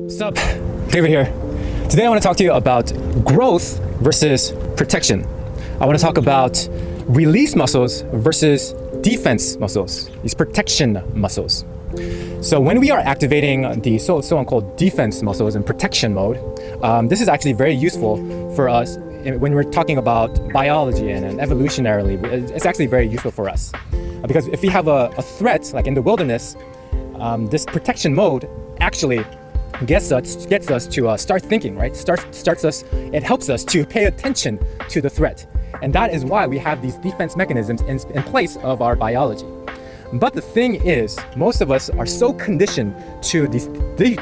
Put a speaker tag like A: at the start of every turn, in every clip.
A: Sup, David here. Today I want to talk to you about growth versus protection. I want to talk about release muscles versus defense muscles, these protection muscles. So when we are activating the so-called defense muscles in protection mode, this is actually very useful for us when we're talking about biology and evolutionarily. It's actually very useful for us because if we have a threat, like in the wilderness, this protection mode actually gets us to start thinking, right? It helps us to pay attention to the threat. And that is why we have these defense mechanisms in place of our biology. But the thing is, most of us are so conditioned to this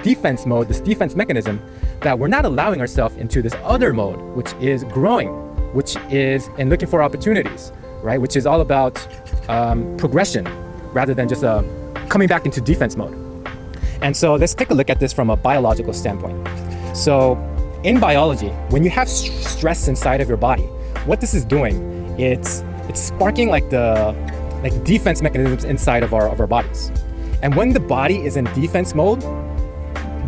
A: defense mode, this defense mechanism, that we're not allowing ourselves into this other mode, which is growing, which is in looking for opportunities, right? Which is all about progression rather than just coming back into defense mode. And so let's take a look at this from a biological standpoint. So in biology, when you have stress inside of your body, what this is doing, it's sparking like defense mechanisms inside of our bodies. And when the body is in defense mode,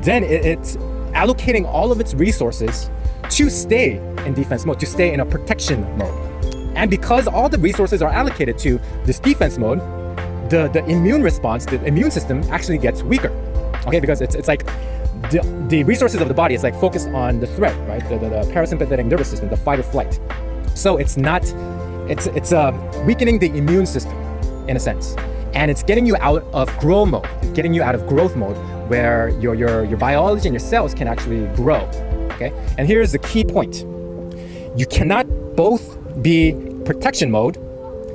A: then it's allocating all of its resources to stay in defense mode, to stay in a protection mode. And because all the resources are allocated to this defense mode, the immune response, the immune system actually gets weaker. Okay, because it's like the resources of the body is like focused on the threat, right? The parasympathetic nervous system, the fight or flight. So it's weakening the immune system in a sense, and it's getting you out of growth mode, getting you out of growth mode where your biology and your cells can actually grow. Okay, and here's the key point: you cannot both be protection mode,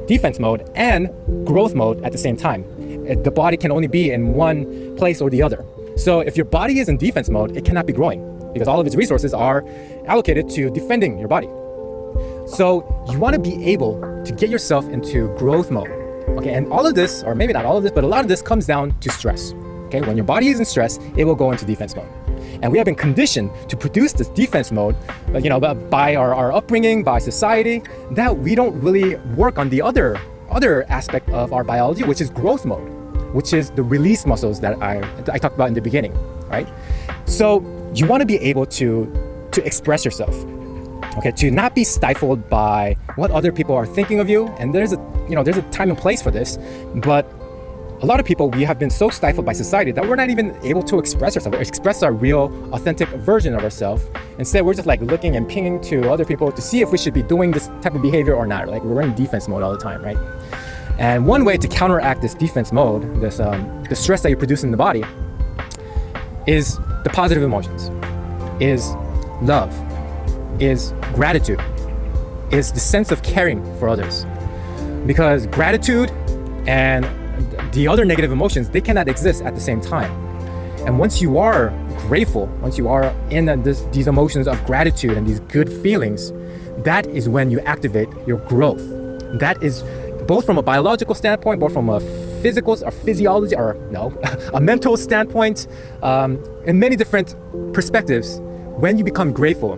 A: defense mode, and growth mode at the same time. The body can only be in one place or the other. So if your body is in defense mode, it cannot be growing because all of its resources are allocated to defending your body. So you want to be able to get yourself into growth mode. Okay, and all of this, or maybe not all of this, but a lot of this comes down to stress. Okay, when your body is in stress, it will go into defense mode. And we have been conditioned to produce this defense mode, by our upbringing, by society, that we don't really work on the other aspect of our biology, which is growth mode, which is the release muscles that I talked about in the beginning, right? So you want to be able to express yourself, okay, to not be stifled by what other people are thinking of you. And there's a time and place for this, but a lot of people, we have been so stifled by society that we're not even able to express ourselves, express our real, authentic version of ourselves. Instead, we're just like looking and pinging to other people to see if we should be doing this type of behavior or not. Like we're in defense mode all the time, right? And one way to counteract this defense mode, the stress that you produce in the body, is the positive emotions, is love, is gratitude, is the sense of caring for others. Because gratitude and the other negative emotions, they cannot exist at the same time. And once you are grateful, once you are in these emotions of gratitude and these good feelings, that is when you activate your growth. That is both from a biological standpoint, both from a a mental standpoint, in many different perspectives. When you become grateful,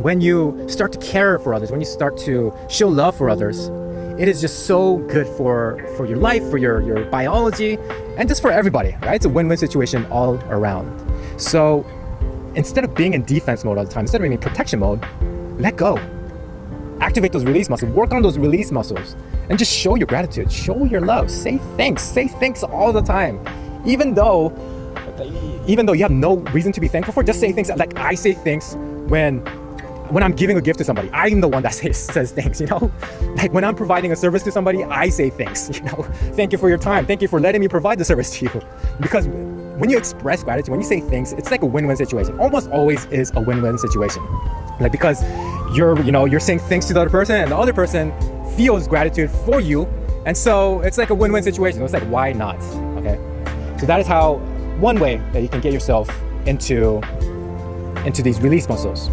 A: when you start to care for others, when you start to show love for others, it is just so good for your life, for your biology, and just for everybody, right? It's a win-win situation all around. So instead of being in defense mode all the time, instead of being in protection mode, let go. Activate those release muscles, work on those release muscles, and just show your gratitude, show your love, say thanks all the time. Even though you have no reason to be thankful for, just say things. Like I say thanks when I'm giving a gift to somebody. I'm the one that says thanks, Like when I'm providing a service to somebody, I say thanks, Thank you for your time. Thank you for letting me provide the service to you. Because when you express gratitude, when you say thanks, it's like a win-win situation. Almost always is a win-win situation. Like because you're saying thanks to the other person and the other person feels gratitude for you. And so it's like a win-win situation. It's like, why not? Okay. So that is one way that you can get yourself into these release muscles,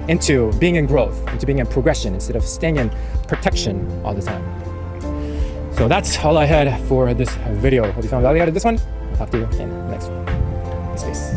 A: into being in growth, into being in progression instead of staying in protection all the time. So that's all I had for this video. Hope you found value out of this one. I'll talk to you in the next one. Peace.